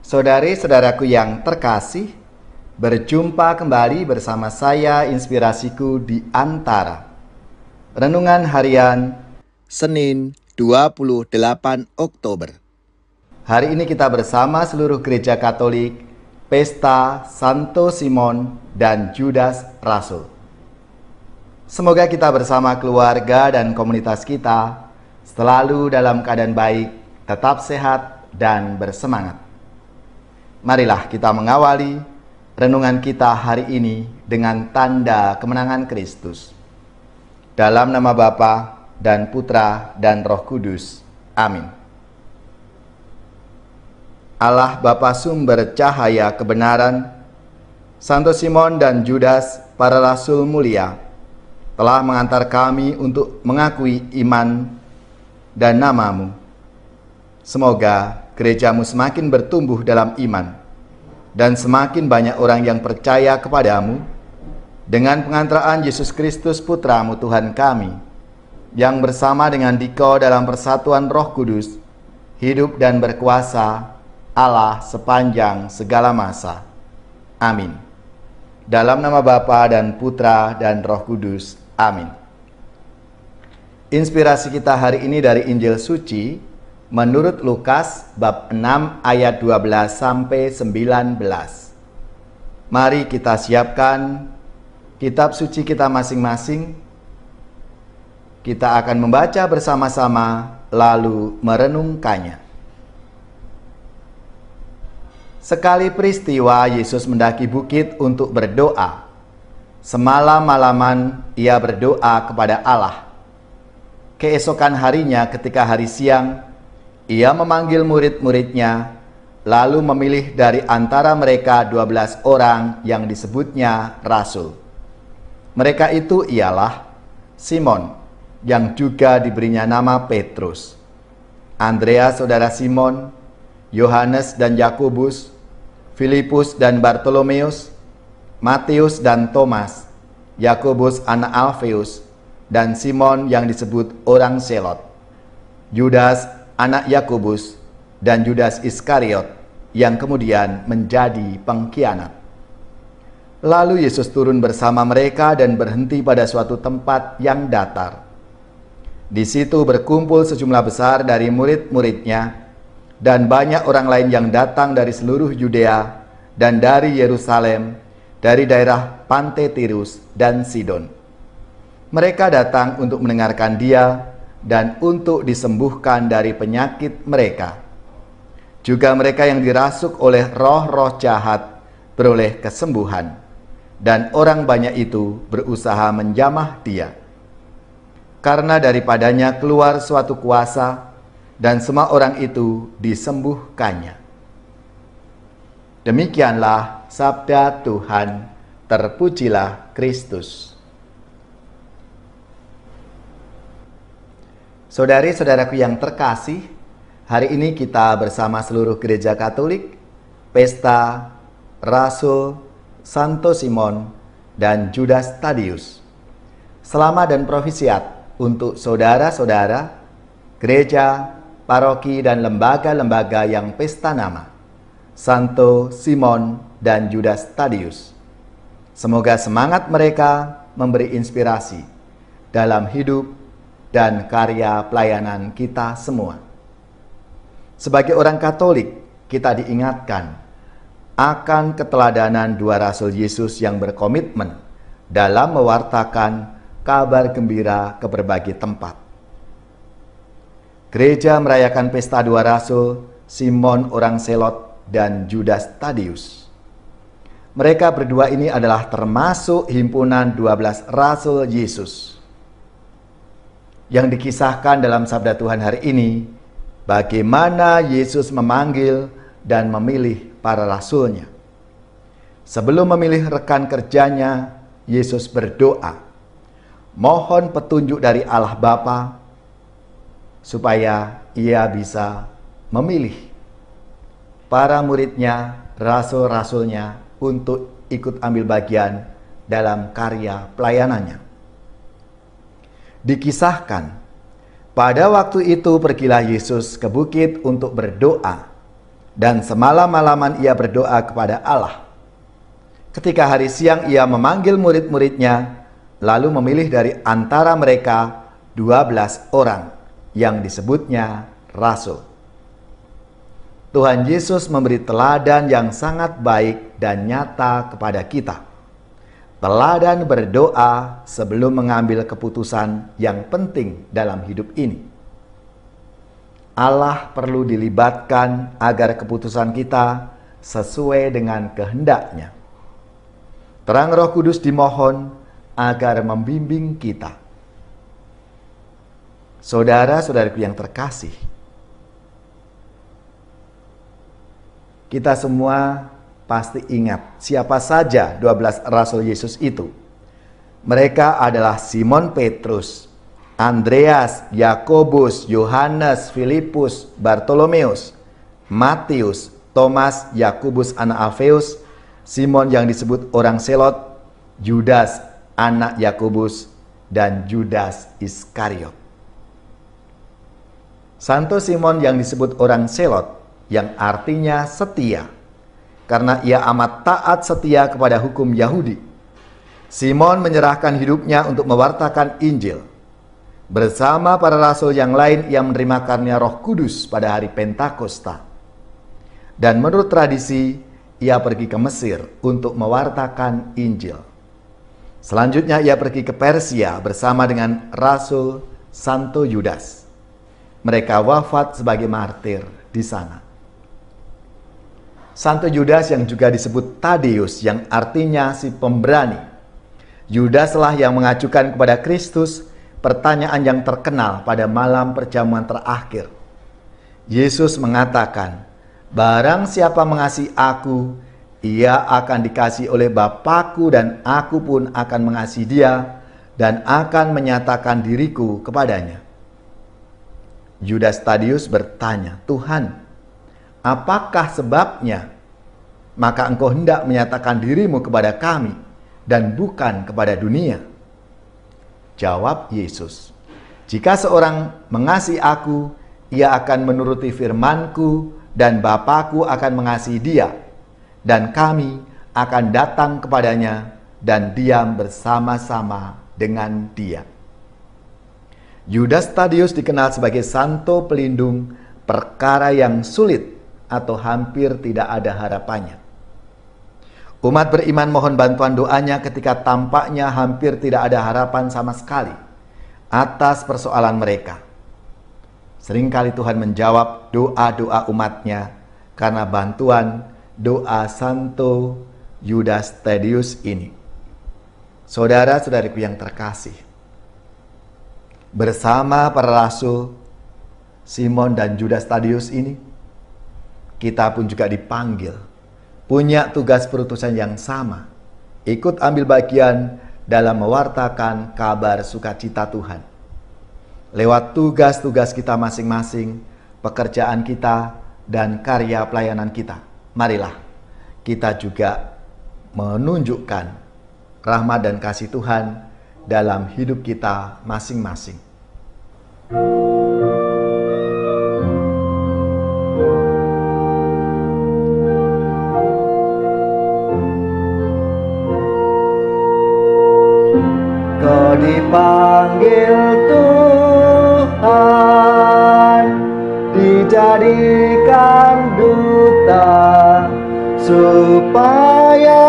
Saudari-saudaraku yang terkasih, berjumpa kembali bersama saya Inspirasiku di Antara. Renungan harian Senin 28 Oktober. Hari ini kita bersama seluruh gereja Katolik, Pesta Santo Simon dan Judas Rasul. Semoga kita bersama keluarga dan komunitas kita selalu dalam keadaan baik, tetap sehat dan bersemangat. Marilah kita mengawali renungan kita hari ini dengan tanda kemenangan Kristus. Dalam nama Bapa dan Putra dan Roh Kudus. Amin. Allah Bapa sumber cahaya kebenaran, Santo Simon dan Judas, para rasul mulia, telah mengantar kami untuk mengakui iman dan nama-Mu. Semoga gereja-Mu semakin bertumbuh dalam iman, dan semakin banyak orang yang percaya kepada-Mu, dengan pengantaraan Yesus Kristus Putra-Mu Tuhan kami, yang bersama dengan Dikau dalam persatuan Roh Kudus, hidup dan berkuasa Allah sepanjang segala masa. Amin. Dalam nama Bapa dan Putra dan Roh Kudus. Amin. Inspirasi kita hari ini dari Injil Suci menurut Lukas bab 6 ayat 12 sampai 19. Mari kita siapkan kitab suci kita masing-masing. Kita akan membaca bersama-sama lalu merenungkannya. Sekali peristiwa Yesus mendaki bukit untuk berdoa. Semalam-malaman ia berdoa kepada Allah. Keesokan harinya ketika hari siang, ia memanggil murid-muridnya, lalu memilih dari antara mereka 12 orang yang disebutnya rasul. Mereka itu ialah Simon, yang juga diberinya nama Petrus, Andreas saudara Simon, Yohanes dan Yakobus, Filipus dan Bartolomeus, Matius dan Thomas, Yakobus anak Alfeus, dan Simon yang disebut orang Selot, Judas anak Yakobus, dan Judas Iskariot yang kemudian menjadi pengkhianat. Lalu Yesus turun bersama mereka dan berhenti pada suatu tempat yang datar. Di situ berkumpul sejumlah besar dari murid-muridnya dan banyak orang lain yang datang dari seluruh Yudea dan dari Yerusalem, dari daerah pantai Tirus dan Sidon. Mereka datang untuk mendengarkan Dia dan untuk disembuhkan dari penyakit mereka. Juga mereka yang dirasuk oleh roh-roh jahat beroleh kesembuhan, dan orang banyak itu berusaha menjamah Dia. Karena daripadanya keluar suatu kuasa, dan semua orang itu disembuhkannya. Demikianlah sabda Tuhan. Terpujilah Kristus. Saudari-saudaraku yang terkasih, hari ini kita bersama seluruh gereja Katolik, Pesta Rasul Santo Simon dan Judas Tadius. Selamat dan profisiat untuk saudara-saudara, gereja, paroki dan lembaga-lembaga yang pesta nama Santo Simon dan Judas Tadius. Semoga semangat mereka memberi inspirasi dalam hidup dan karya pelayanan kita semua. Sebagai orang Katolik, kita diingatkan akan keteladanan dua rasul Yesus yang berkomitmen dalam mewartakan kabar gembira ke berbagai tempat. Gereja merayakan pesta dua rasul, Simon orang Selot dan Judas Tadius. Mereka berdua ini adalah termasuk himpunan 12 rasul Yesus yang dikisahkan dalam sabda Tuhan hari ini, bagaimana Yesus memanggil dan memilih para rasulnya. Sebelum memilih rekan kerjanya, Yesus berdoa, mohon petunjuk dari Allah Bapa, supaya ia bisa memilih para muridnya, rasul-rasulnya, untuk ikut ambil bagian dalam karya pelayanannya. Dikisahkan, pada waktu itu pergilah Yesus ke bukit untuk berdoa. dan semalam-malaman ia berdoa kepada Allah. Ketika hari siang ia memanggil murid-muridnya, lalu memilih dari antara mereka 12 orang yang disebutnya rasul. Tuhan Yesus memberi teladan yang sangat baik dan nyata kepada kita. Teladan berdoa sebelum mengambil keputusan yang penting dalam hidup ini. Allah perlu dilibatkan agar keputusan kita sesuai dengan kehendak-Nya. Terang Roh Kudus dimohon agar membimbing kita. Saudara-saudariku yang terkasih, kita semua pasti ingat siapa saja 12 rasul Yesus itu. Mereka adalah Simon Petrus, Andreas, Yakobus, Yohanes, Filipus, Bartolomeus, Matius, Thomas, Yakobus anak Alfeus, Simon yang disebut orang Selot, Judas anak Yakobus, dan Judas Iskariot. Santo Simon yang disebut orang Selot, yang artinya setia, karena ia amat taat setia kepada hukum Yahudi. Simon menyerahkan hidupnya untuk mewartakan Injil. Bersama para rasul yang lain, ia menerima karunia Roh Kudus pada hari Pentakosta. Dan menurut tradisi, ia pergi ke Mesir untuk mewartakan Injil. Selanjutnya ia pergi ke Persia bersama dengan Rasul Santo Yudas. Mereka wafat sebagai martir di sana. Santo Yudas yang juga disebut Tadeus, yang artinya si pemberani. Yudaslah yang mengajukan kepada Kristus pertanyaan yang terkenal pada malam perjamuan terakhir. Yesus mengatakan, "Barang siapa mengasihi aku, ia akan dikasihi oleh Bapa-Ku, dan aku pun akan mengasihi dia dan akan menyatakan diriku kepadanya." Yudas Tadeus bertanya, "Tuhan, apakah sebabnya? Maka engkau hendak menyatakan dirimu kepada kami dan bukan kepada dunia?" Jawab Yesus, "Jika seorang mengasihi aku, ia akan menuruti firman-Ku, dan Bapa-Ku akan mengasihi dia, dan kami akan datang kepadanya dan diam bersama-sama dengan dia." Yudas Tadeus dikenal sebagai santo pelindung perkara yang sulit atau hampir tidak ada harapannya. Umat beriman mohon bantuan doanya ketika tampaknya hampir tidak ada harapan sama sekali atas persoalan mereka. Seringkali Tuhan menjawab doa-doa umatnya karena bantuan doa Santo Yudas Tadeus ini. Saudara-saudariku yang terkasih, bersama para rasul Simon dan Judas Tadeus ini, kita pun juga dipanggil, punya tugas perutusan yang sama, ikut ambil bagian dalam mewartakan kabar sukacita Tuhan. Lewat tugas-tugas kita masing-masing, pekerjaan kita, dan karya pelayanan kita, marilah kita juga menunjukkan rahmat dan kasih Tuhan dalam hidup kita masing-masing. Kau dipanggil Tuhan, dijadikan duta, supaya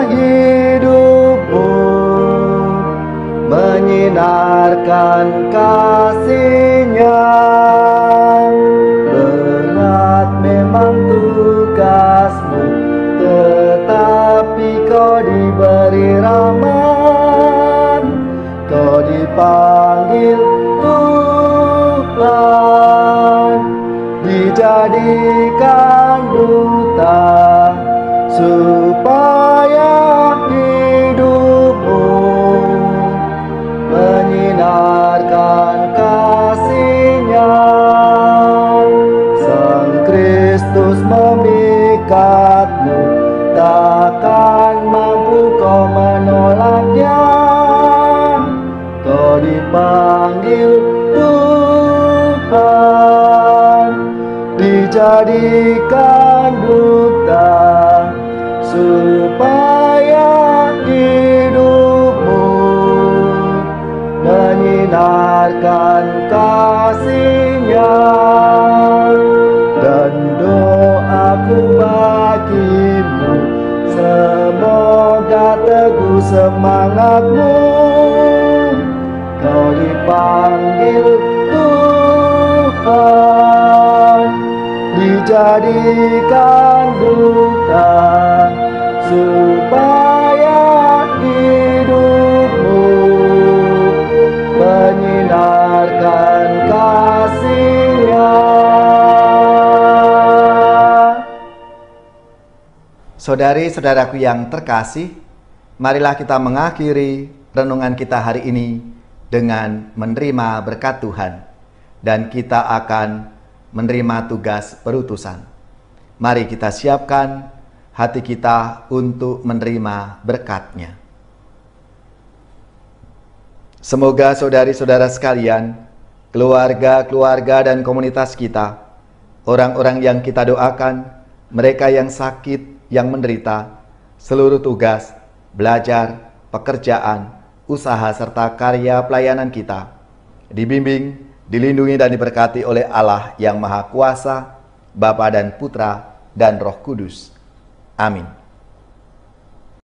hidupmu menyinarkan kasih-Nya. Berat memang tugasmu, tetapi kau diberi rahmat. Kau dipanggil Tuhan, dijadikan duta, supaya hidupmu menyinarkan kasih-Nya. Sang Kristus memikatmu, takkan mampu kau menolaknya. Kau dipanggil Tuhan, dijadikan dijadikan duta, supaya hidupmu menyinarkan kasih-Nya. Dan doaku bagimu, semoga teguh semangatmu, kau dipanggil Tuhan, dijadikan duta, supaya hidupmu menyinarkan kasih-Nya. Saudari-saudaraku yang terkasih, marilah kita mengakhiri renungan kita hari ini dengan menerima berkat Tuhan, dan kita akan menerima tugas perutusan. Mari kita siapkan hati kita untuk menerima berkat-Nya. Semoga saudari-saudara sekalian, keluarga-keluarga dan komunitas kita, orang-orang yang kita doakan, mereka yang sakit, yang menderita, seluruh tugas, belajar, pekerjaan, usaha serta karya pelayanan kita dibimbing, dilindungi dan diberkati oleh Allah yang Maha Kuasa, Bapa dan Putra dan Roh Kudus. Amin.